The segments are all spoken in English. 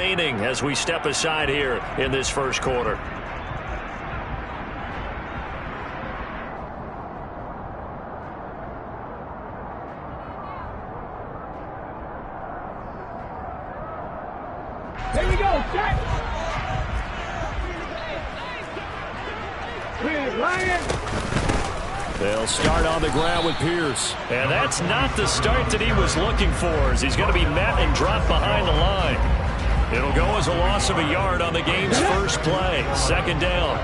remaining as we step aside here in this first quarter. Here we go, set. Lion. They'll start on the ground with Pierce. And that's not the start that he was looking for, as he's going to be met and dropped behind the line. It'll go as a loss of a yard on the game's first play. Second down.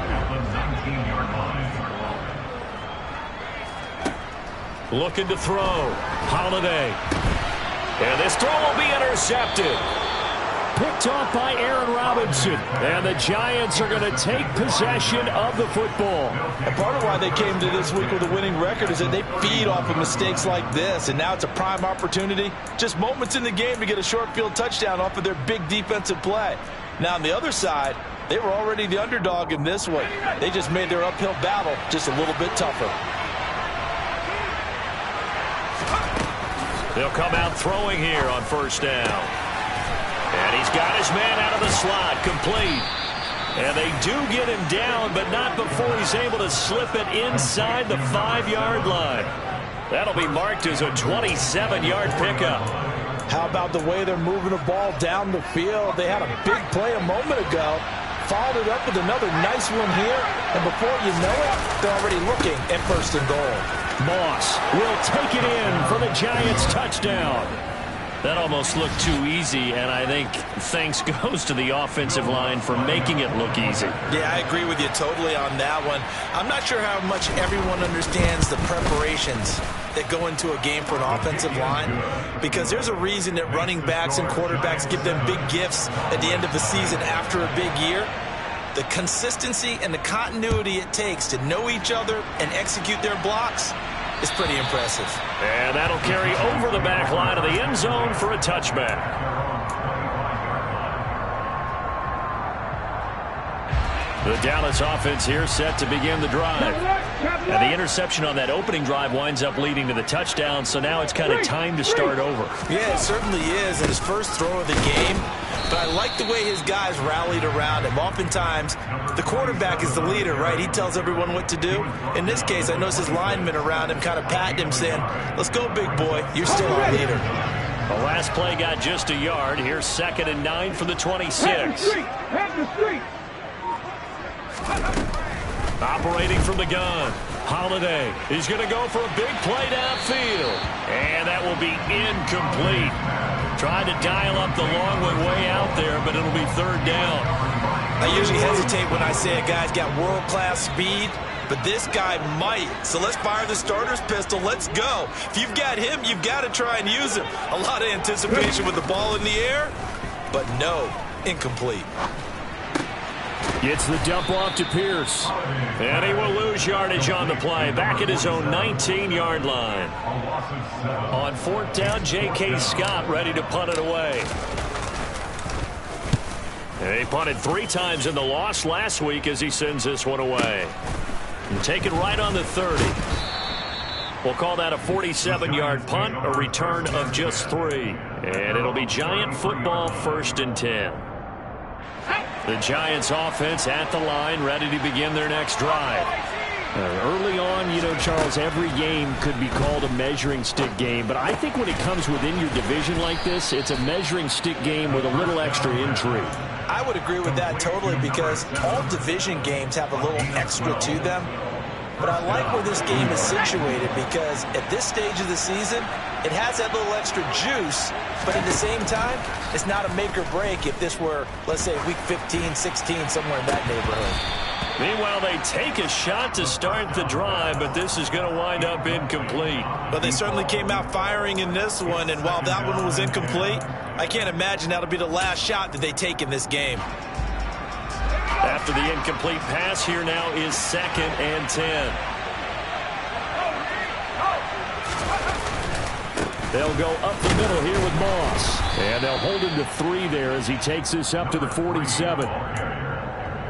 Looking to throw. Holiday. And this throw will be intercepted. Picked off by Aaron Robinson. And the Giants are going to take possession of the football. And part of why they came to this week with a winning record is that they feed off of mistakes like this. And now it's a prime opportunity. Just moments in the game to get a short field touchdown off of their big defensive play. Now on the other side, they were already the underdog in this one. They just made their uphill battle just a little bit tougher. They'll come out throwing here on first down. And he's got his man out of the slot, complete. And they do get him down, but not before he's able to slip it inside the 5-yard line. That'll be marked as a 27-yard pickup. How about the way they're moving the ball down the field? They had a big play a moment ago. Followed it up with another nice one here. And before you know it, they're already looking at first and goal. Moss will take it in for the Giants touchdown. That almost looked too easy, and I think thanks goes to the offensive line for making it look easy. Yeah, I agree with you totally on that one. I'm not sure how much everyone understands the preparations that go into a game for an offensive line, because there's a reason that running backs and quarterbacks give them big gifts at the end of the season after a big year. The consistency and the continuity it takes to know each other and execute their blocks is pretty impressive. And that'll carry over the back line of the end zone for a touchback. The Dallas offense here set to begin the drive. And the interception on that opening drive winds up leading to the touchdown, so now it's kind of time to start over. Yeah, it certainly is. And his first throw of the game. But I like the way his guys rallied around him. Oftentimes, the quarterback is the leader, right? He tells everyone what to do. In this case, I noticed his linemen around him kind of patting him, saying, let's go, big boy. You're still our leader. The last play got just a yard. Here's 2nd and 9 for the 26. Operating from the gun. Holiday. He's going to go for a big play downfield. And that will be incomplete. Tried to dial up the long way out there, but it'll be 3rd down. I usually hesitate when I say a guy's got world-class speed, but this guy might. So let's fire the starter's pistol. Let's go. If you've got him, you've got to try and use him. A lot of anticipation with the ball in the air, but no, incomplete. Gets the dump off to Pierce. And he will lose yardage on the play. Back at his own 19-yard line. On 4th down, J.K. Scott ready to punt it away. And he punted 3 times in the loss last week as he sends this one away. And take it right on the 30. We'll call that a 47-yard punt, a return of just 3. And it'll be Giant football, 1st and 10. The Giants offense at the line, ready to begin their next drive. Early on, you know, Charles, every game could be called a measuring stick game. But I think when it comes within your division like this, it's a measuring stick game with a little extra intrigue. I would agree with that totally, because all division games have a little extra to them. But I like where this game is situated, because at this stage of the season, it has that little extra juice, but at the same time, it's not a make or break if this were, let's say, week 15, 16, somewhere in that neighborhood. Meanwhile, they take a shot to start the drive, but this is going to wind up incomplete. But they certainly came out firing in this one, and while that one was incomplete, I can't imagine that'll be the last shot that they take in this game. After the incomplete pass, here now is 2nd and 10. They'll go up the middle here with Moss. And they'll hold him to 3 there as he takes this up to the 47.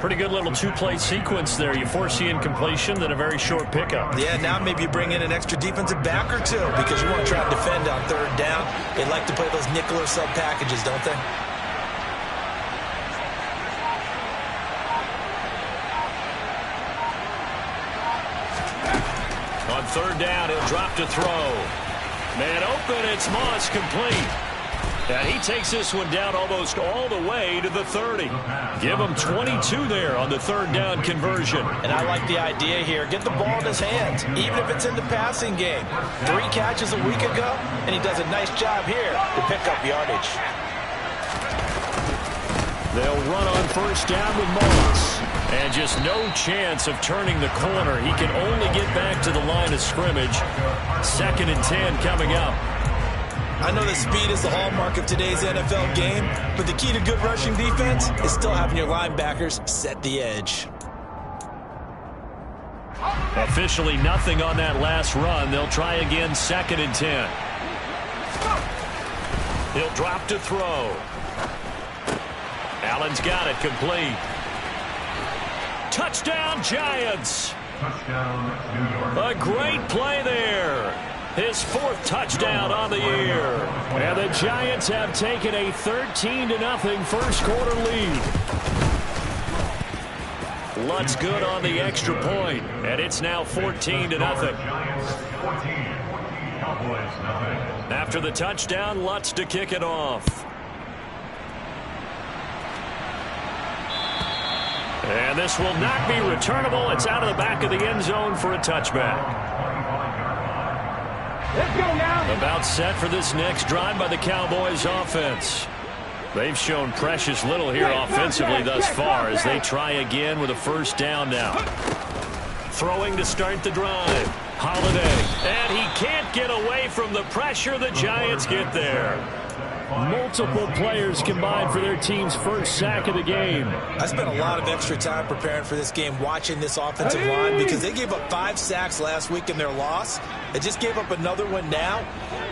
Pretty good little 2-play sequence there. You force the incompletion, then a very short pickup. Yeah, now maybe you bring in an extra defensive back or 2, because you want to try to defend on 3rd down. They like to play those nickel or sub packages, don't they? third down. He'll drop to throw. Man open, it's Moss, complete. And he takes this one down almost all the way to the 30. Give him 22 there on the third down conversion. And I like the idea here. Get the ball in his hands, even if it's in the passing game. 3 catches a week ago, and he does a nice job here to pick up yardage. They'll run on first down with Moss. And just no chance of turning the corner. He can only get back to the line of scrimmage. 2nd and 10 coming up. I know that speed is the hallmark of today's NFL game, but the key to good rushing defense is still having your linebackers set the edge. Officially nothing on that last run. They'll try again, 2nd and 10. He'll drop to throw. Allen's got it, complete. Touchdown, Giants. A great play there. His 4th touchdown on the year. And the Giants have taken a 13-0 first quarter lead. Lutz good on the extra point, and it's now 14-0. After the touchdown, Lutz to kick it off. And this will not be returnable. It's out of the back of the end zone for a touchback. Let's go now. About set for this next drive by the Cowboys offense. They've shown precious little here offensively thus far as they try again with a first down now. Throwing to start the drive. Holiday. And he can't get away from the pressure. The Giants get there. Multiple players combined for their team's first sack of the game. I spent a lot of extra time preparing for this game watching this offensive line because they gave up 5 sacks last week in their loss. They just gave up another one now.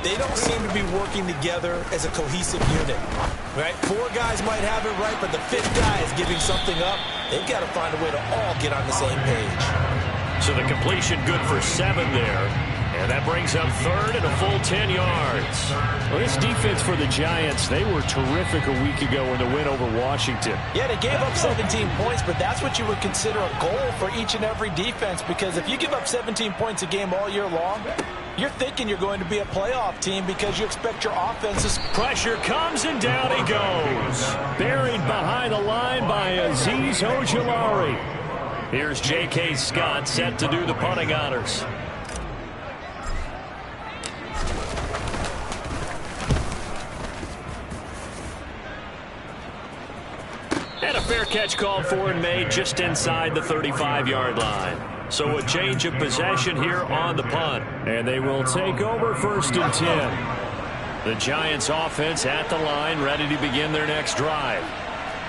They don't seem to be working together as a cohesive unit. Right? 4 guys might have it right, but the 5th guy is giving something up. They've got to find a way to all get on the same page. So the completion good for 7 there. And that brings up 3rd and a full 10 yards. Well, this defense for the Giants, they were terrific a week ago in the win over Washington. Yeah, they gave up 17 points, but that's what you would consider a goal for each and every defense, because if you give up 17 points a game all year long, you're thinking you're going to be a playoff team because you expect your offenses. Pressure comes, and down he goes. Buried behind the line by Azeez Ojulari. Here's J.K. Scott set to do the punting honors. And a fair catch called for and made just inside the 35-yard line. So a change of possession here on the punt. And they will take over 1st and 10. The Giants offense at the line, ready to begin their next drive.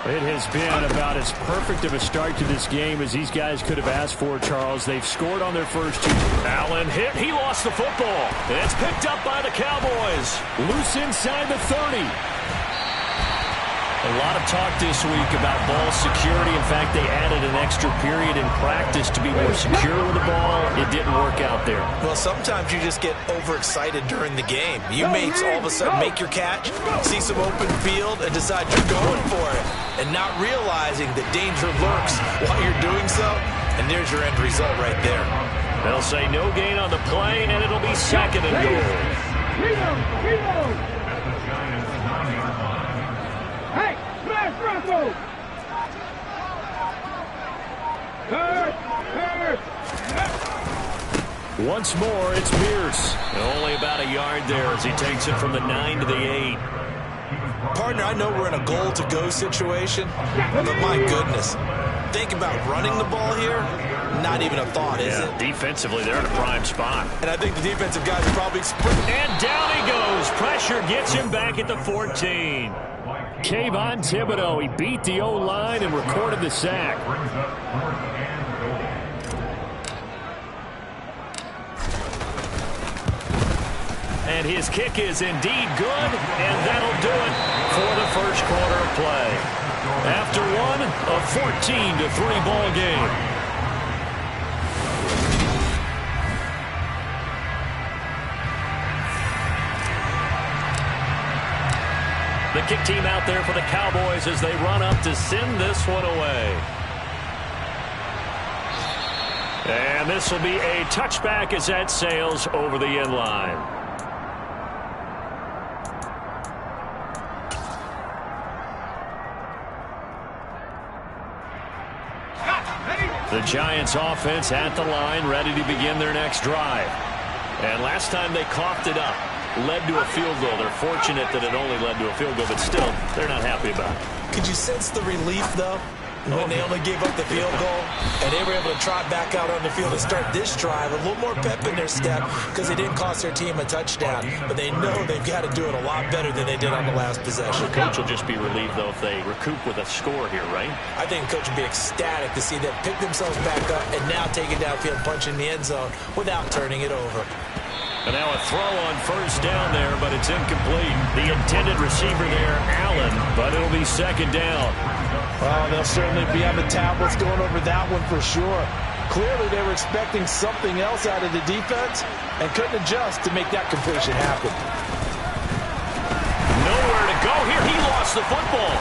It has been about as perfect of a start to this game as these guys could have asked for, Charles. They've scored on their first 2. Allen hit. He lost the football. It's picked up by the Cowboys. Loose inside the 30. A lot of talk this week about ball security. In fact, they added an extra period in practice to be more secure with the ball. It didn't work out there. Well, sometimes you just get overexcited during the game. You may all of a sudden make your catch, see some open field, and decide you're going for it, and not realizing that danger lurks while you're doing so, and there's your end result right there. They'll say no gain on the play, and it'll be 2nd and goal. Hey, smash Bronco! Once more, it's Pierce. And only about a yard there as he takes it from the 9 to the 8. Partner, I know we're in a goal-to-go situation, but my goodness, think about running the ball here. Not even a thought, is it? Defensively, they're in a prime spot. And I think the defensive guys are probably sprinting. And down he goes. Pressure gets him back at the 14. Kayvon Thibodeau, he beat the O-line and recorded the sack. And his kick is indeed good, and that'll do it for the first quarter of play. After one, a 14-3 ball game. The kick team out there for the Cowboys as they run up to send this one away. And this will be a touchback as that sails over the end line. The Giants offense at the line, ready to begin their next drive. And last time they coughed it up, led to a field goal. They're fortunate that it only led to a field goal, but still, they're not happy about it. Could you sense the relief, though, when they only gave up the field goal and they were able to trot back out on the field and start this drive? A little more pep in their step because they didn't cost their team a touchdown, but they know they've got to do it a lot better than they did on the last possession. The coach will just be relieved, though, if they recoup with a score here, right? I think the coach would be ecstatic to see them pick themselves back up and now take it downfield, punch in the end zone without turning it over. And now a throw on first down there, but it's incomplete. The intended receiver there, Allen, but it'll be second down. Oh, they'll certainly be on the tablets going over that one for sure. Clearly they were expecting something else out of the defense and couldn't adjust to make that completion happen. Nowhere to go here. He lost the football.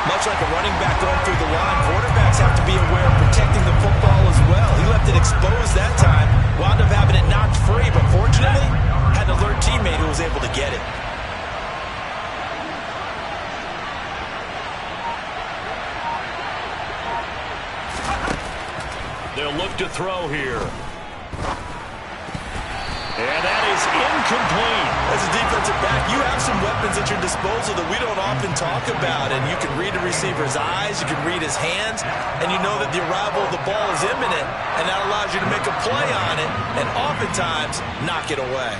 Much like a running back going through the line, quarterbacks have to be aware of protecting the football as well. He left it exposed that time, wound up having it knocked free, but fortunately had an alert teammate who was able to get it. They'll look to throw here. And that is incomplete. As a defensive back, you have some weapons at your disposal that we don't often talk about. And you can read a receiver's eyes, you can read his hands, and you know that the arrival of the ball is imminent, and that allows you to make a play on it and oftentimes knock it away.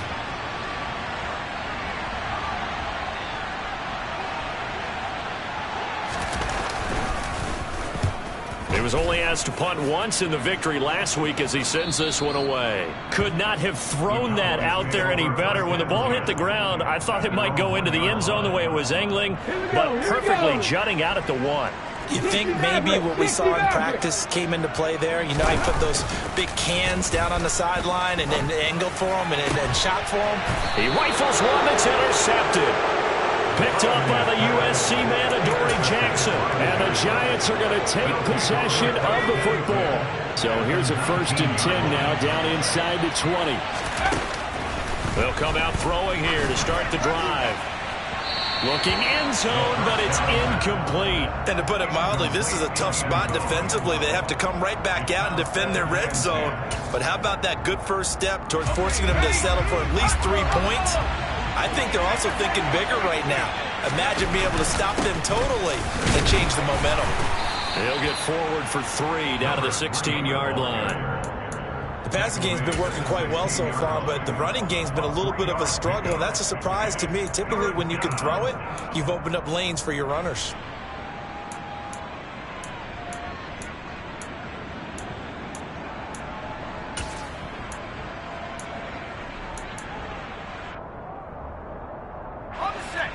He was only asked to punt once in the victory last week as he sends this one away. Could not have thrown that out there any better. When the ball hit the ground, I thought it might go into the end zone the way it was angling, but perfectly jutting out at the one. You think maybe what we saw in practice came into play there? You know, he put those big cans down on the sideline and angled for him and shot for him. He rifles one that's intercepted. Picked up by the USC man, Adoree Jackson. And the Giants are going to take possession of the football. So here's a 1st and 10 now, down inside the 20. They'll come out throwing here to start the drive. Looking end zone, but it's incomplete. And to put it mildly, this is a tough spot defensively. They have to come right back out and defend their red zone. But how about that good first step towards forcing them to settle for at least 3 points? I think they're also thinking bigger right now. Imagine being able to stop them totally and change the momentum. He'll get forward for 3 down to the 16-yard line. The passing game's been working quite well so far, but the running game's been a little bit of a struggle, and that's a surprise to me. Typically, when you can throw it, you've opened up lanes for your runners.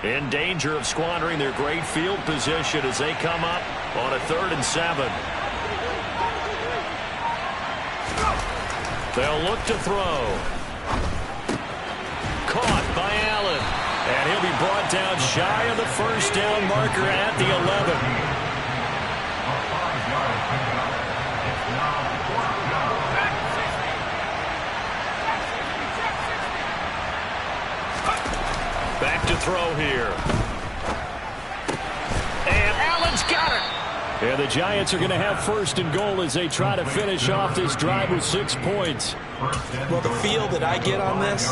In danger of squandering their great field position as they come up on a 3rd and 7. They'll look to throw. Caught by Allen. And he'll be brought down shy of the first down marker at the 11. Back to throw here. And Allen's got it. And the Giants are going to have 1st and goal as they try to finish off this drive with 6 points. Well, the feel that I get on this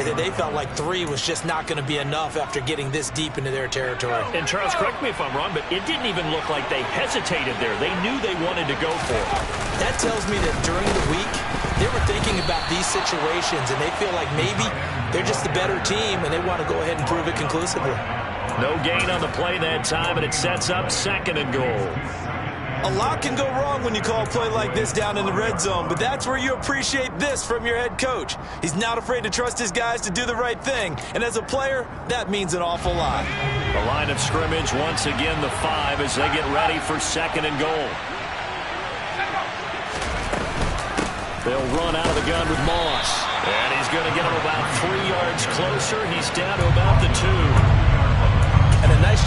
is that they felt like 3 was just not going to be enough after getting this deep into their territory. And Charles, correct me if I'm wrong, but it didn't even look like they hesitated there. They knew they wanted to go for it. That tells me that during the week, they were thinking about these situations, and they feel like maybe they're just the better team, and they want to go ahead and prove it conclusively. No gain on the play that time, and it sets up 2nd and goal. A lot can go wrong when you call a play like this down in the red zone, but that's where you appreciate this from your head coach. He's not afraid to trust his guys to do the right thing, and as a player, that means an awful lot. The line of scrimmage, once again, the 5 as they get ready for 2nd and goal. They'll run out of the gun with Moss. And he's going to get him about 3 yards closer. He's down to about the 2. And a nice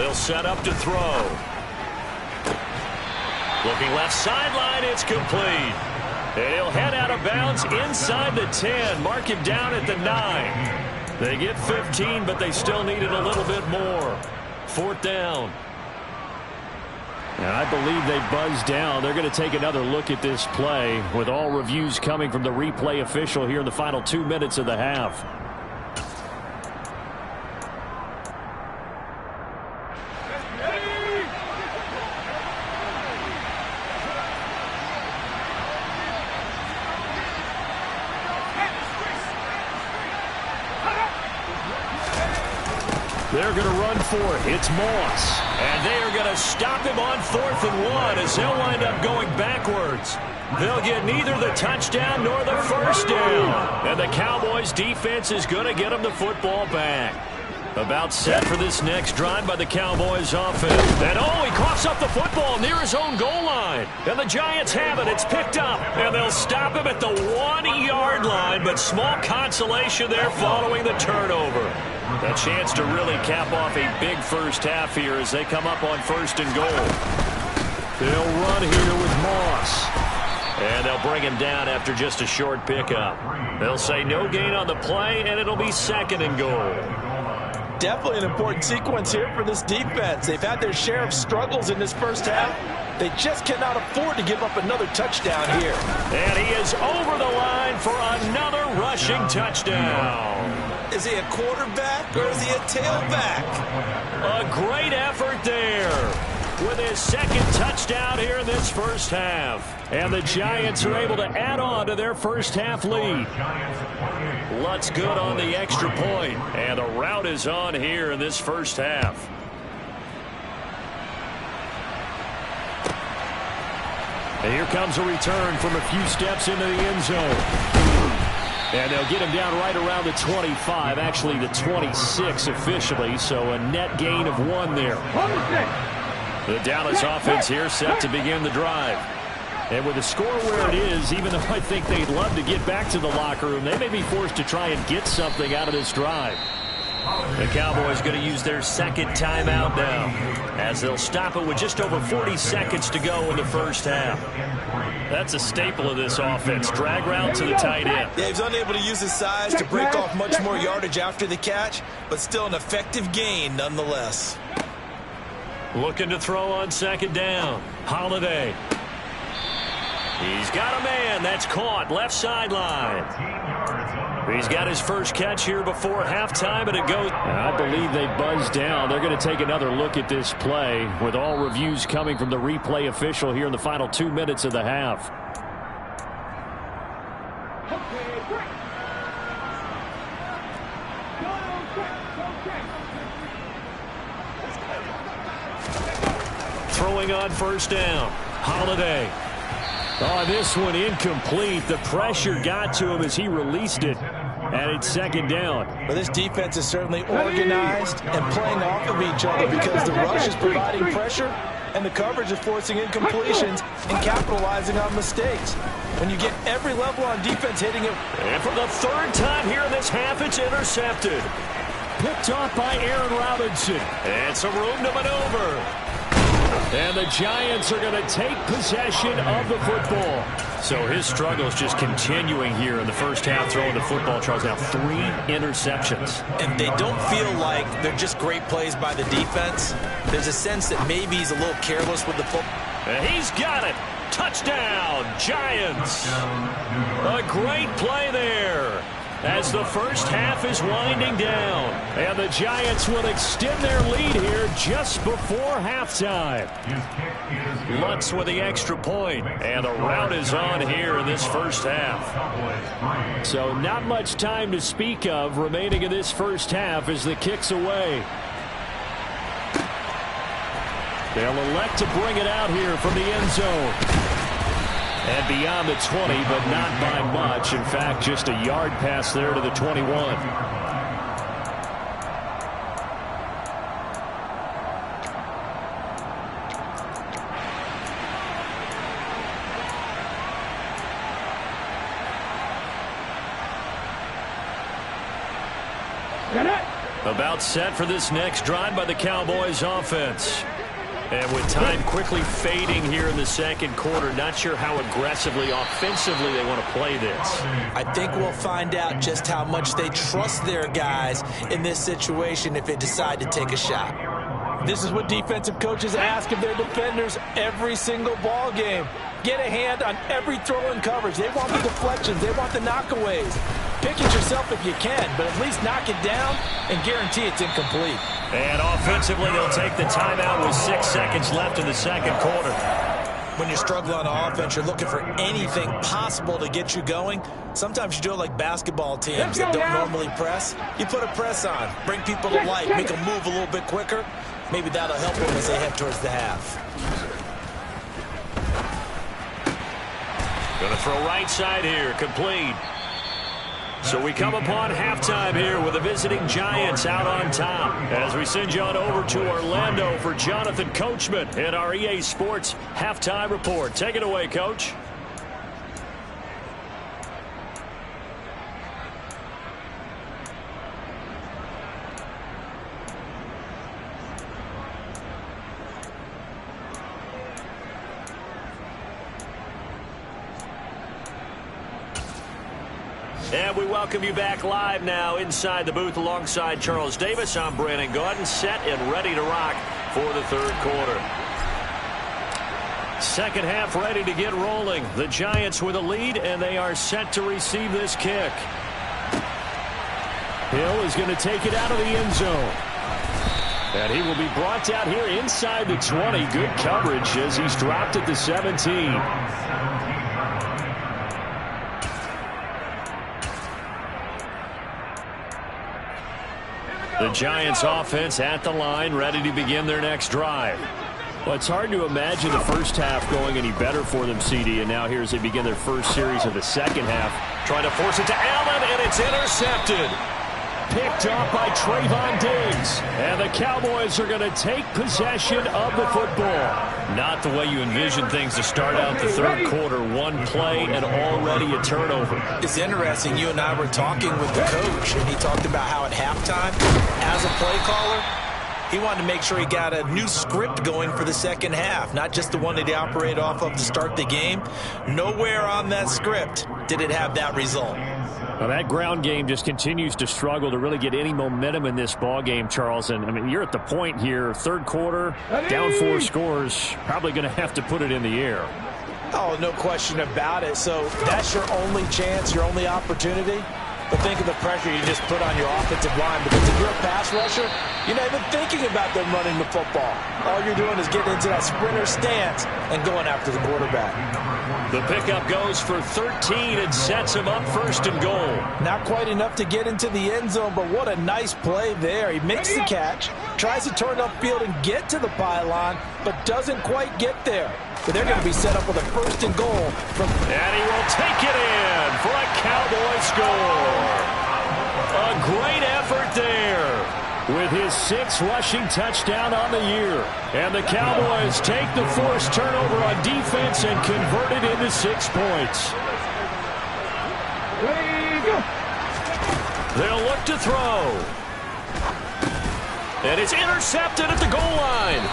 They'll set up to throw. Looking left sideline, it's complete. And he'll head out of bounds inside the 10. Mark him down at the 9. They get 15, but they still needed a little bit more. 4th down. And I believe they buzzed down. They're going to take another look at this play with all reviews coming from the replay official here in the final 2 minutes of the half. They're going to run for it. It's Moss. And they are going to stop him on 4th and 1 as he'll wind up going backwards. They'll get neither the touchdown nor the first down. And the Cowboys defense is going to get them the football back. About set for this next drive by the Cowboys offense. And he coughs up the football near his own goal line. And the Giants have it. It's picked up. And they'll stop him at the 1-yard line. But small consolation there following the turnover. A chance to really cap off a big first half here as they come up on 1st and goal. They'll run here with Moss. And they'll bring him down after just a short pickup. They'll say no gain on the play, and it'll be 2nd and goal. Definitely an important sequence here for this defense. They've had their share of struggles in this first half. They just cannot afford to give up another touchdown here. And he is over the line for another rushing touchdown. Is he a quarterback or is he a tailback? A great effort there with his 2nd touchdown here in this first half. And the Giants are able to add on to their first half lead. Lutz good on the extra point. And the route is on here in this first half. And here comes a return from a few steps into the end zone. And they'll get him down right around the 25, actually the 26 officially, so a net gain of 1 there. The Dallas offense here set to begin the drive. And with the score where it is, even though I think they'd love to get back to the locker room, they may be forced to try and get something out of this drive. The Cowboys going to use their 2nd timeout now as they'll stop it with just over 40 seconds to go in the first half. That's a staple of this offense. Drag route to the tight end. Yeah, he's unable to use his size to break off much more yardage after the catch, but still an effective gain nonetheless. Looking to throw on 2nd down. Holiday. He's got a man. That's caught. Left sideline. He's got his first catch here before halftime, and it goes. I believe they buzzed down. They're going to take another look at this play with all reviews coming from the replay official here in the final 2 minutes of the half. Throwing on 1st down. Holiday. Oh, this one incomplete. The pressure got to him as he released it. And it's 2nd down. Well, this defense is certainly organized and playing off of each other because the rush is providing pressure and the coverage is forcing incompletions and capitalizing on mistakes. When you get every level on defense hitting it. And for the 3rd time here in this half, it's intercepted. Picked off by Aaron Robinson. And some room to maneuver. And the Giants are going to take possession of the football. So his struggle is just continuing here in the first half throwing the football. Charles, now 3 interceptions. And they don't feel like they're just great plays by the defense. There's a sense that maybe he's a little careless with the football. And he's got it. Touchdown, Giants. A great play there as the first half is winding down. And the Giants will extend their lead here just before halftime. Lutz with the extra point. And the route is on here in this first half. So not much time to speak of remaining in this first half as the kick's away. They'll elect to bring it out here from the end zone. And beyond the 20, but not by much. In fact, just a yard pass there to the 21. About set for this next drive by the Cowboys offense. And with time quickly fading here in the second quarter, not sure how aggressively, offensively they want to play this. I think we'll find out just how much they trust their guys in this situation if they decide to take a shot. This is what defensive coaches ask of their defenders every single ball game. Get a hand on every throw in coverage. They want the deflections. They want the knockaways. Pick it yourself if you can, but at least knock it down and guarantee it's incomplete. And offensively, they'll take the timeout with 6 seconds left in the second quarter. When you're struggling on offense, you're looking for anything possible to get you going. Sometimes you do it like basketball teams that don't normally press. You put a press on, bring people to life, make them move a little bit quicker. Maybe that'll help them as they head towards the half. Going to throw right side here, complete. So we come upon halftime here with the visiting Giants out on top. As we send you on over to Orlando for Jonathan Coachman in our EA Sports Halftime Report. Take it away, Coach. And we welcome you back live now inside the booth alongside Charles Davis. I'm Brandon Gaudin, set and ready to rock for the third quarter. Second half ready to get rolling. The Giants with a lead, and they are set to receive this kick. Hill is going to take it out of the end zone. And he will be brought down here inside the 20. Good coverage as he's dropped at the 17. The Giants offense at the line, ready to begin their next drive. Well, it's hard to imagine the first half going any better for them, CD, and now here as they begin their first series of the second half. Trying to force it to Allen, and it's intercepted. Picked off by Trayvon Diggs. And the Cowboys are going to take possession of the football. Not the way you envision things to start out the third quarter. One play and already a turnover. It's interesting. You and I were talking with the coach, and he talked about how at halftime, as a play caller, he wanted to make sure he got a new script going for the second half, not just the one that he operated off of to start the game. Nowhere on that script did it have that result. Well, that ground game just continues to struggle to really get any momentum in this ball game, Charles. And, I mean, you're at the point here, third quarter, down 4 scores, probably going to have to put it in the air. Oh, no question about it. So that's your only chance, your only opportunity. But think of the pressure you just put on your offensive line, because if you're a pass rusher, you're not even thinking about them running the football. All you're doing is getting into that sprinter stance and going after the quarterback. The pickup goes for 13 and sets him up first and goal. Not quite enough to get into the end zone, but what a nice play there. He makes the catch, tries to turn upfield and get to the pylon, but doesn't quite get there. So they're going to be set up with a first and goal. And he will take it in for a Cowboy score. A great effort there. With his 6th rushing touchdown on the year. And the Cowboys take the forced turnover on defense and convert it into 6 points. They'll look to throw. And it's intercepted at the goal line.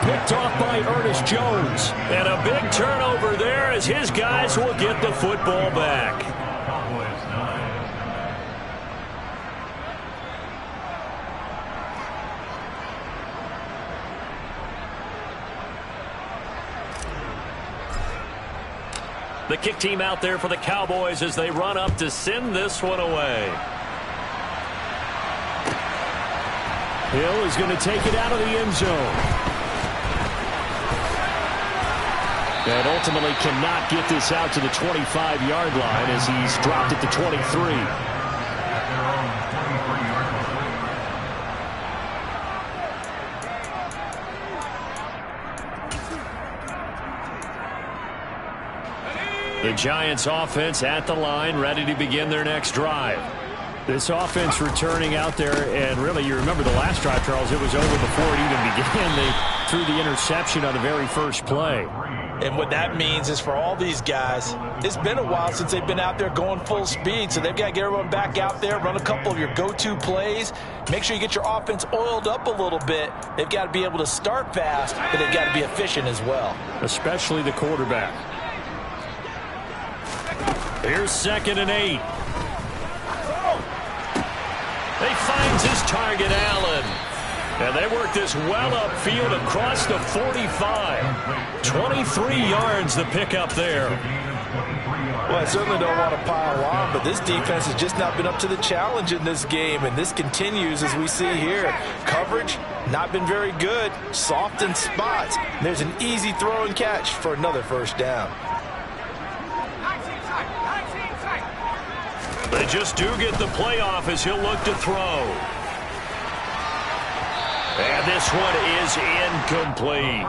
Picked off by Ernest Jones. And a big turnover there as his guys will get the football back. The kick team out there for the Cowboys as they run up to send this one away. Hill is going to take it out of the end zone. And ultimately cannot get this out to the 25-yard line as he's dropped at the 23. The Giants offense at the line, ready to begin their next drive. This offense returning out there, and really, you remember the last drive, Charles, it was over before it even began. They threw the interception on the very first play. And what that means is for all these guys, it's been a while since they've been out there going full speed, so they've got to get everyone back out there, run a couple of your go-to plays, make sure you get your offense oiled up a little bit. They've got to be able to start fast, but they've got to be efficient as well. Especially the quarterback. Here's 2nd and 8. He finds his target, Allen. And they work this well upfield across the 45. 23 yards the pickup there. Well, I certainly don't want to pile on, but this defense has just not been up to the challenge in this game, and this continues as we see here. Coverage, not been very good. Soft in spots. There's an easy throw and catch for another first down. They just do get the playoff as he'll look to throw. And this one is incomplete.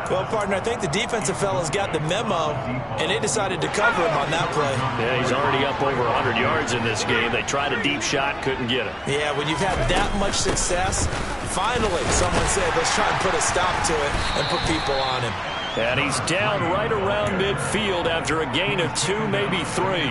Well, partner, I think the defensive fellas got the memo, and they decided to cover him on that play. Yeah, he's already up over 100 yards in this game. They tried a deep shot, couldn't get it. Yeah, when you've had that much success, finally someone said, let's try and put a stop to it and put people on him. And he's down right around midfield after a gain of 2, maybe 3.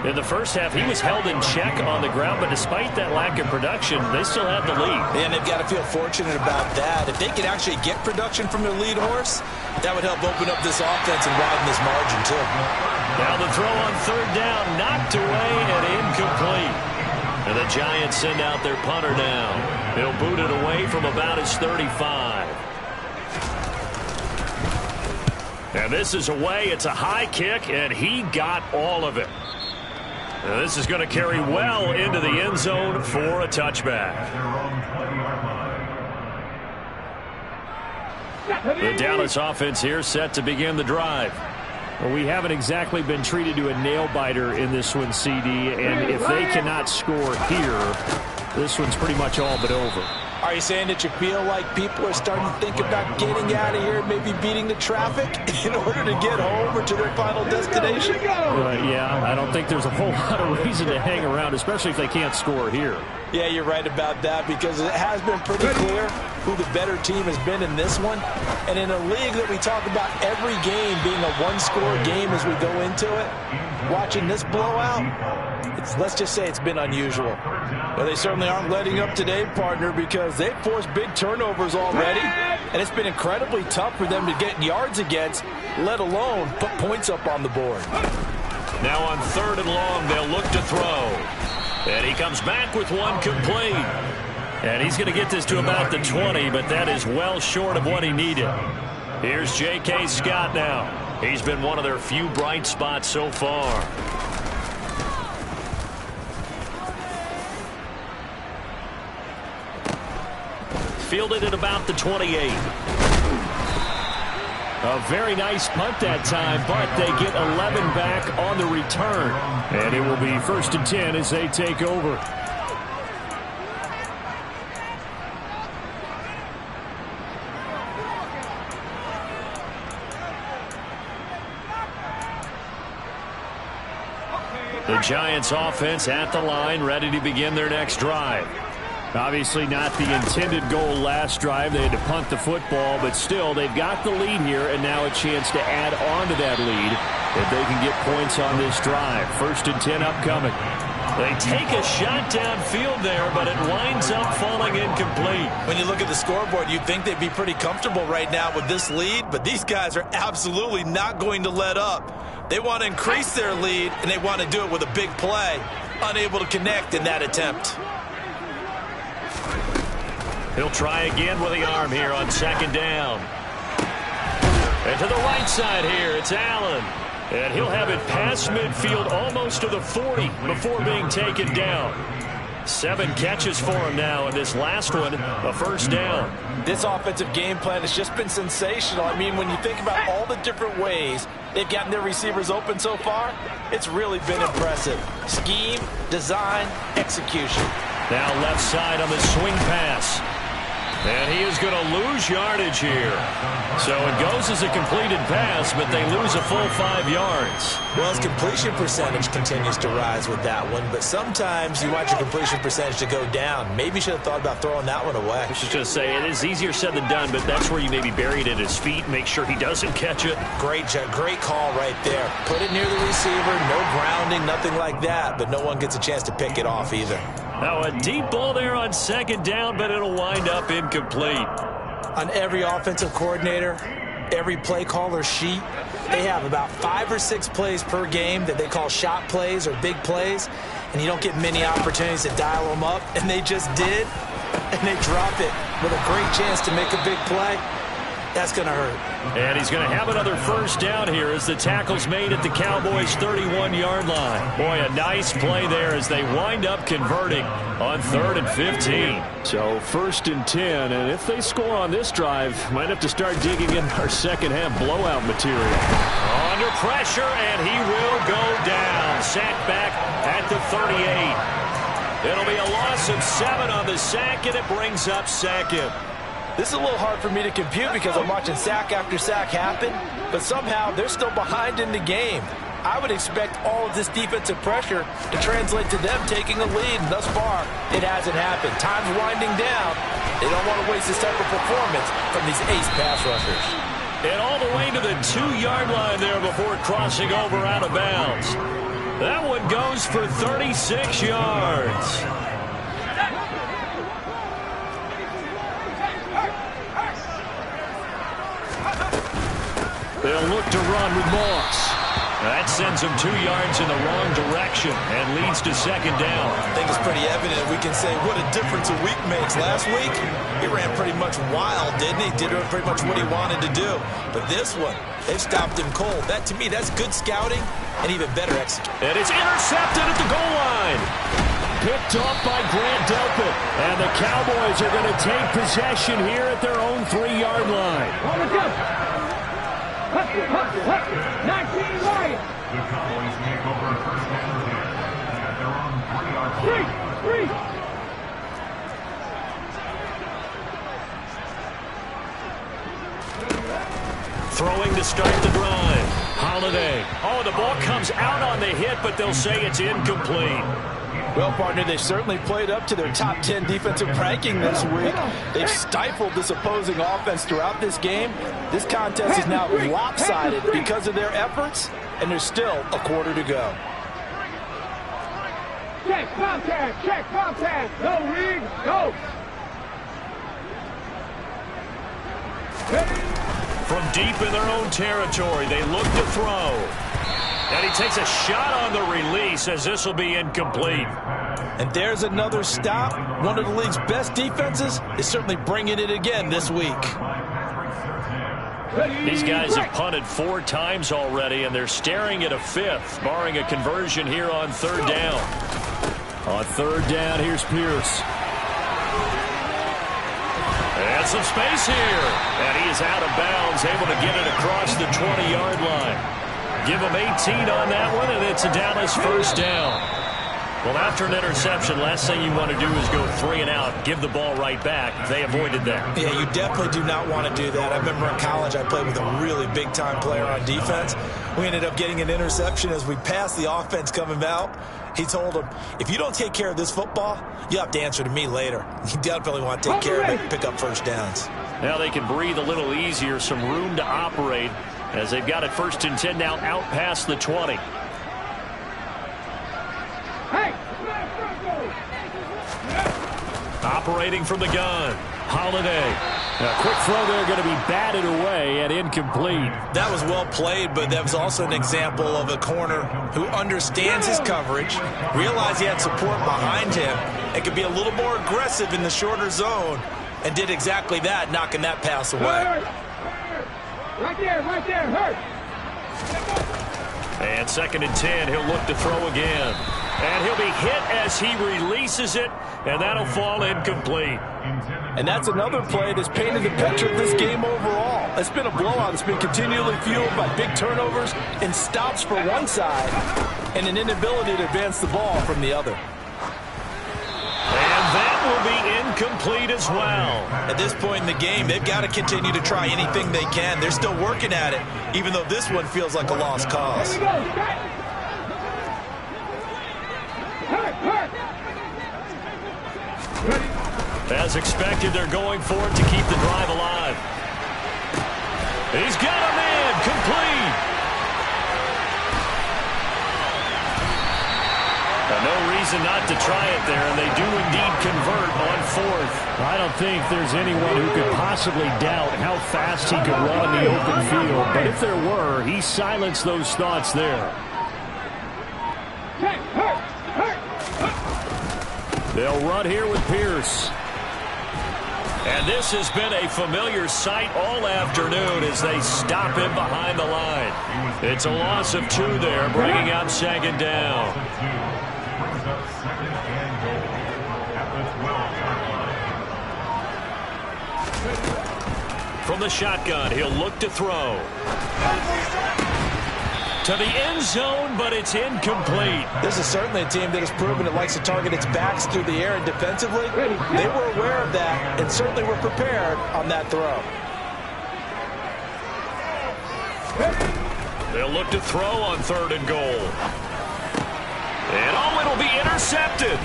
In the first half, he was held in check on the ground, but despite that lack of production, they still have the lead. And they've got to feel fortunate about that. If they could actually get production from their lead horse, that would help open up this offense and widen this margin, too. Now the throw on 3rd down, knocked away and incomplete. And the Giants send out their punter now. He'll boot it away from about his 35. And this is away. It's a high kick, and he got all of it. And this is going to carry well into the end zone for a touchback. The Dallas offense here set to begin the drive. Well, we haven't exactly been treated to a nail-biter in this one, CD, and if they cannot score here, this one's pretty much all but over. Are you saying that you feel like people are starting to think about getting out of here, maybe beating the traffic in order to get home or to their final destination? Yeah, I don't think there's a whole lot of reason to hang around, especially if they can't score here. Yeah, you're right about that, because it has been pretty clear who the better team has been in this one. And in a league that we talk about every game being a one-score game as we go into it, watching this blowout, let's just say it's been unusual. Well, they certainly aren't letting up today, partner, because they've forced big turnovers already, and it's been incredibly tough for them to get yards against, let alone put points up on the board. Now on 3rd and long, they'll look to throw. And he comes back with one complete. And he's going to get this to about the 20, but that is well short of what he needed. Here's J.K. Scott now. He's been one of their few bright spots so far. Fielded at about the 28. A very nice punt that time, but they get 11 back on the return. And it will be 1st and 10 as they take over. The Giants offense at the line, ready to begin their next drive. Obviously not the intended goal last drive. They had to punt the football, but still they've got the lead here, and now a chance to add on to that lead if they can get points on this drive. 1st and 10 upcoming. They take a shot downfield there, but it winds up falling incomplete. When you look at the scoreboard, you'd think they'd be pretty comfortable right now with this lead, but these guys are absolutely not going to let up. They want to increase their lead, and they want to do it with a big play. Unable to connect in that attempt. He'll try again with the arm here on 2nd down. And to the right side here, it's Allen. And he'll have it past midfield almost to the 40 before being taken down. 7 catches for him now, and this last one, a 1st down. This offensive game plan has just been sensational. I mean, when you think about all the different ways they've gotten their receivers open so far, it's really been impressive. Scheme, design, execution. Now left side on the swing pass. And he is going to lose yardage here. So it goes as a completed pass, but they lose a full 5 yards. Well, his completion percentage continues to rise with that one, but sometimes you want your completion percentage to go down. Maybe you should have thought about throwing that one away. I was just going to say, it is easier said than done, but that's where you maybe bury it at his feet, make sure he doesn't catch it. Great call right there. Put it near the receiver, no grounding, nothing like that, but no one gets a chance to pick it off either. Now a deep ball there on second down, but it'll wind up incomplete. On every offensive coordinator, every play caller sheet, they have about 5 or 6 plays per game that they call shot plays or big plays, and you don't get many opportunities to dial them up, and they just did, and they drop it with a great chance to make a big play. That's going to hurt. And he's going to have another first down here as the tackle's made at the Cowboys' 31-yard line. Boy, a nice play there as they wind up converting on 3rd and 15. So 1st and 10, and if they score on this drive, might have to start digging in our second-half blowout material. Under pressure, and he will go down. Sacked back at the 38. It'll be a loss of 7 on the sack, and it brings up 2nd. This is a little hard for me to compute because I'm watching sack after sack happen, but somehow they're still behind in the game. I would expect all of this defensive pressure to translate to them taking a lead, and thus far, it hasn't happened. Time's winding down. They don't want to waste this type of performance from these ace pass rushers. And all the way to the 2-yard line there before crossing over out of bounds. That one goes for 36 yards. They'll look to run with Moss. That sends him 2 yards in the wrong direction and leads to 2nd down. I think it's pretty evident. We can say what a difference a week makes. Last week, he ran pretty much wild, didn't he? Did pretty much what he wanted to do. But this one, they've stopped him cold. That, to me, that's good scouting and even better execution. And it's intercepted at the goal line. Picked off by Grant Delpit. And the Cowboys are going to take possession here at their own 3-yard line. 19 right. The Cowboys take over 1st and 10 at their own 3-yard line. Throwing to start the drive. Holiday. Oh, the ball comes out on the hit, but they'll say it's incomplete. Well, partner, they certainly played up to their top 10 defensive ranking this week. They've stifled this opposing offense throughout this game. This contest is now lopsided because of their efforts, and there's still a quarter to go. Check contact, no read, go. From deep in their own territory, they look to throw. And he takes a shot on the release as this will be incomplete. And there's another stop. One of the league's best defenses is certainly bringing it again this week. These guys have punted 4 times already, and they're staring at a 5th, barring a conversion here on 3rd down. On 3rd down, here's Pierce. And some space here. And he is out of bounds, able to get it across the 20-yard line. Give him 18 on that one, and it's a Dallas 1st down. Well, after an interception, last thing you want to do is go 3 and out, give the ball right back. They avoided that. Yeah, you definitely do not want to do that. I remember in college I played with a really big-time player on defense. We ended up getting an interception as we passed the offense coming out. He told him, if you don't take care of this football, you'll have to answer to me later. You definitely want to take care of it, pick up 1st downs. Now they can breathe a little easier, some room to operate as they've got it 1st and 10 now out past the 20. Hey! Operating from the gun. Holiday. A quick throw there going to be batted away and incomplete. That was well played, but that was also an example of a corner who understands his coverage, realized he had support behind him, and could be a little more aggressive in the shorter zone, and did exactly that, knocking that pass away. Right there, hurt. And 2nd and 10, he'll look to throw again. And he'll be hit as he releases it, and that'll fall incomplete. And that's another play that's painted the picture of this game overall. It's been a blowout. It's been continually fueled by big turnovers and stops for one side and an inability to advance the ball from the other. And that will be incomplete as well. At this point in the game, they've got to continue to try anything they can. They're still working at it, even though this one feels like a lost cause. Here we go. Hurt. As expected, they're going for it to keep the drive alive. He's got a man, complete. No reason not to try it there, and they do indeed convert on fourth. I don't think there's anyone who could possibly doubt how fast he could run in the open field. But if there were, he silenced those thoughts there. They'll run here with Pierce. And this has been a familiar sight all afternoon as they stop him behind the line. It's a loss of 2 there, bringing up second down. From the shotgun, he'll look to throw. To the end zone, but it's incomplete. This is certainly a team that has proven it likes to target its backs through the air and defensively. They were aware of that and certainly were prepared on that throw. They'll look to throw on 3rd and goal. And it'll be intercepted.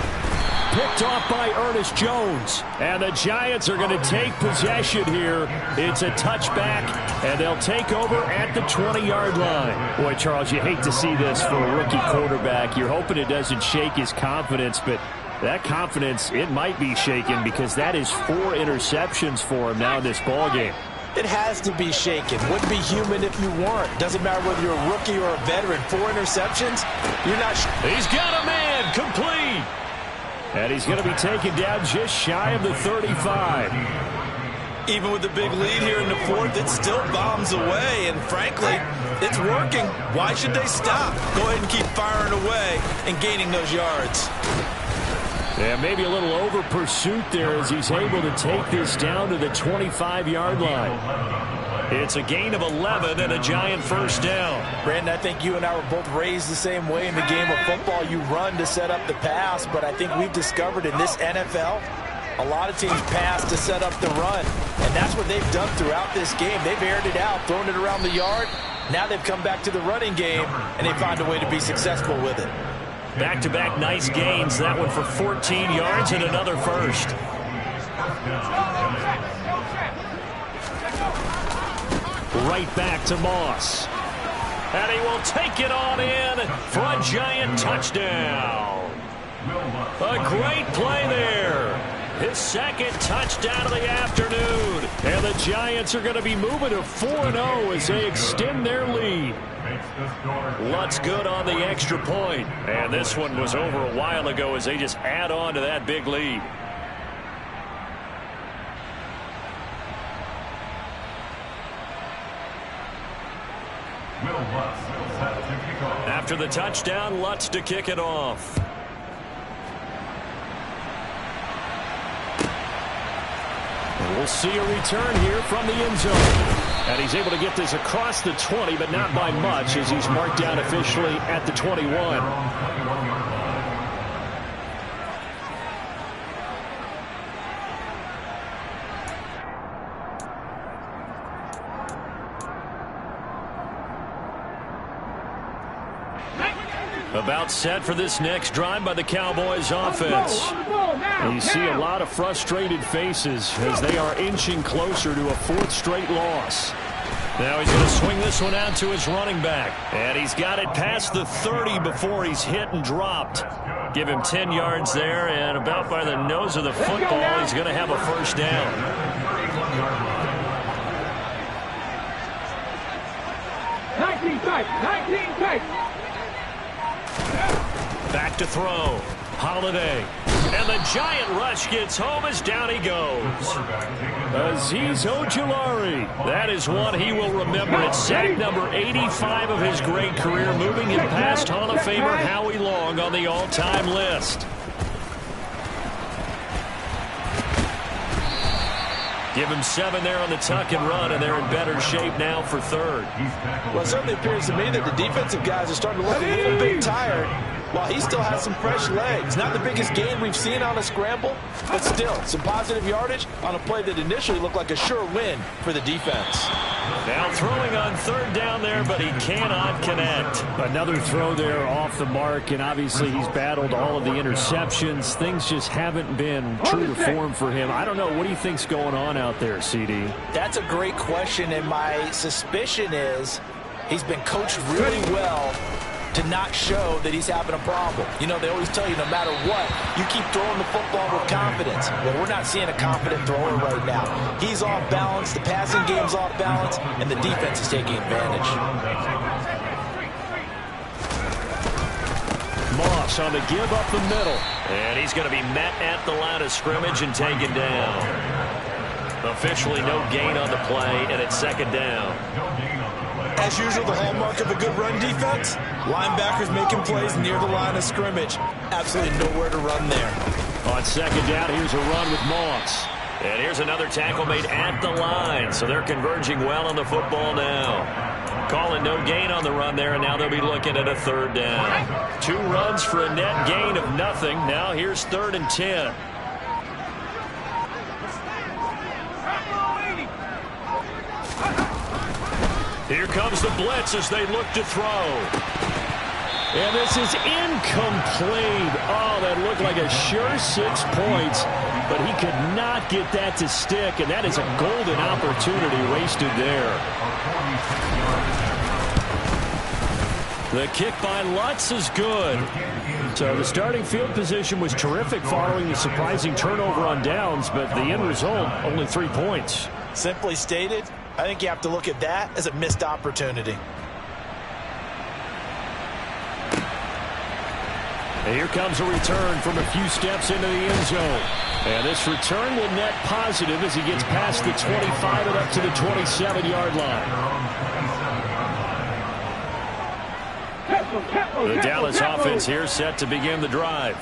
Picked off by Ernest Jones. And the Giants are going to take possession here. It's a touchback, and they'll take over at the 20-yard line. Boy, Charles, you hate to see this for a rookie quarterback. You're hoping it doesn't shake his confidence, but that confidence, it might be shaken because that is 4 interceptions for him now in this ballgame. It has to be shaken. Wouldn't be human if you weren't. Doesn't matter whether you're a rookie or a veteran. 4 interceptions, you're not. He's got a man, complete. And he's going to be taken down just shy of the 35. Even with the big lead here in the 4th, it still bombs away, and frankly, it's working. Why should they stop? Go ahead and keep firing away and gaining those yards. Yeah, maybe a little over pursuit there as he's able to take this down to the 25-yard line. It's a gain of 11 and a Giant first down. Brandon, I think you and I were both raised the same way in the game of football. You run to set up the pass, but I think we've discovered in this NFL, a lot of teams pass to set up the run, and that's what they've done throughout this game. They've aired it out, thrown it around the yard. Now they've come back to the running game, and they find a way to be successful with it. Back-to-back nice gains. That one for 14 yards and another first. Right back to Moss. And he will take it on in for a Giant touchdown. A great play there. His 2nd touchdown of the afternoon. And the Giants are going to be moving to 4-0 as they extend their lead. Lutz good on the extra point. And this one was over a while ago as they just add on to that big lead. After the touchdown, Lutz to kick it off. And we'll see a return here from the end zone. And he's able to get this across the 20, but not by much as he's marked down officially at the 21. About set for this next drive by the Cowboys offense. And you see a lot of frustrated faces as they are inching closer to a 4th straight loss. Now he's going to swing this one out to his running back. And he's got it past the 30 before he's hit and dropped. Give him 10 yards there, and about by the nose of the football, he's going to have a first down. 19 tight. Back to throw. Holiday. And the Giant rush gets home as down he goes. Azeez Ojulari. That is one he will remember. It's sack number 85 of his great career, moving him past Hall of Famer Howie Long on the all-time list. Give him 7 there on the tuck and run, and they're in better shape now for 3rd. Well, it certainly appears to me that the defensive guys are starting to look a little bit tired. Well, he still has some fresh legs. Not the biggest gain we've seen on a scramble, but still some positive yardage on a play that initially looked like a sure win for the defense. Now throwing on third down there, but he cannot connect. Another throw there off the mark, and obviously he's battled all of the interceptions. Things just haven't been true to form for him. I don't know. What do you think's going on out there, CD? That's a great question, and my suspicion is he's been coached really well to not show that he's having a problem. You know, they always tell you no matter what, you keep throwing the football with confidence. Well, we're not seeing a confident thrower right now. He's off balance, the passing game's off balance, and the defense is taking advantage. Moss on the give up the middle. And he's going to be met at the line of scrimmage and taken down. Officially no gain on the play, and it's second down. As usual, the hallmark of a good run defense, linebackers making plays near the line of scrimmage. Absolutely nowhere to run there. On second down, here's a run with Moss. And here's another tackle made at the line, so they're converging well on the football now. Calling no gain on the run there, and now they'll be looking at a third down. 2 runs for a net gain of nothing. Now here's 3rd and 10. Here comes the blitz as they look to throw. And this is incomplete. Oh, that looked like a sure 6 points, but he could not get that to stick, and that is a golden opportunity wasted there. The kick by Lutz is good. So the starting field position was terrific following the surprising turnover on downs, but the end result, only 3 points. Simply stated, I think you have to look at that as a missed opportunity. And here comes a return from a few steps into the end zone. And this return will net positive as he gets past the 25 and up to the 27-yard line. The Dallas offense here set to begin the drive.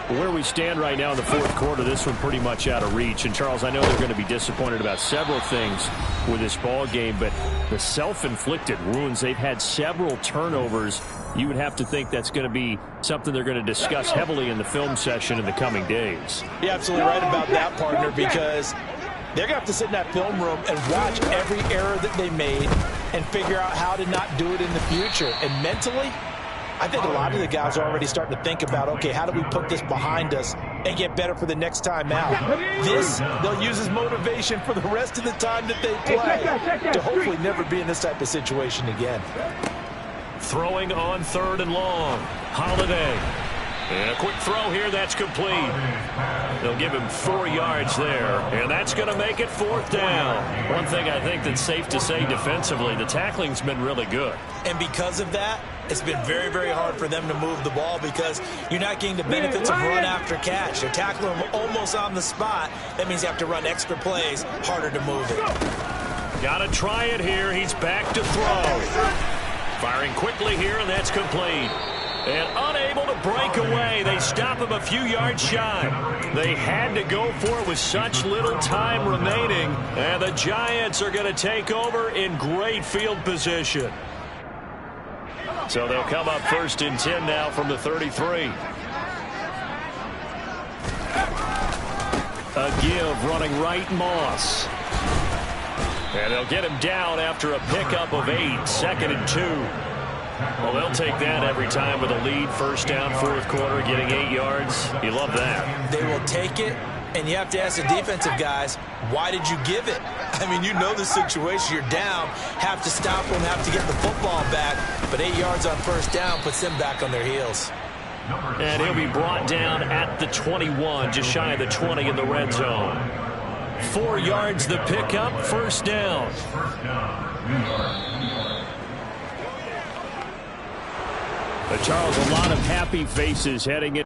Where we stand right now in the 4th quarter, this one pretty much out of reach. And, Charles, I know they're going to be disappointed about several things with this ball game, but the self-inflicted wounds, they've had several turnovers. You would have to think that's going to be something they're going to discuss heavily in the film session in the coming days. You're absolutely right about that, partner, because they're going to have to sit in that film room and watch every error that they made and figure out how to not do it in the future. And mentally, I think a lot of the guys are already starting to think about, okay, how do we put this behind us and get better for the next time out? This, they'll use as motivation for the rest of the time that they play to hopefully never be in this type of situation again. Throwing on 3rd and long. Holiday. And a quick throw here, that's complete. They'll give him 4 yards there, and that's going to make it 4th down. One thing I think that's safe to say defensively, the tackling's been really good. And because of that, it's been very, very hard for them to move the ball because you're not getting the benefits of run after catch. They're tackling them almost on the spot. That means you have to run extra plays, harder to move it. Got to try it here. He's back to throw. Firing quickly here, and that's complete. And unable to break away. They stop him a few yards shy. They had to go for it with such little time remaining. And the Giants are going to take over in great field position. So they'll come up 1st and 10 now from the 33. A give running right, Moss. And they'll get him down after a pickup of 8, 2nd and 2. Well, they'll take that every time with a lead. 1st down, 4th quarter, getting 8 yards. You love that. They will take it, and you have to ask the defensive guys, why did you give it? I mean, you know the situation. You're down, have to stop them, have to get the football back. But 8 yards on 1st down puts them back on their heels. And he'll be brought down at the 21, just shy of the 20 in the red zone. 4 yards the pickup, 1st down. Charles, a lot of happy faces heading in.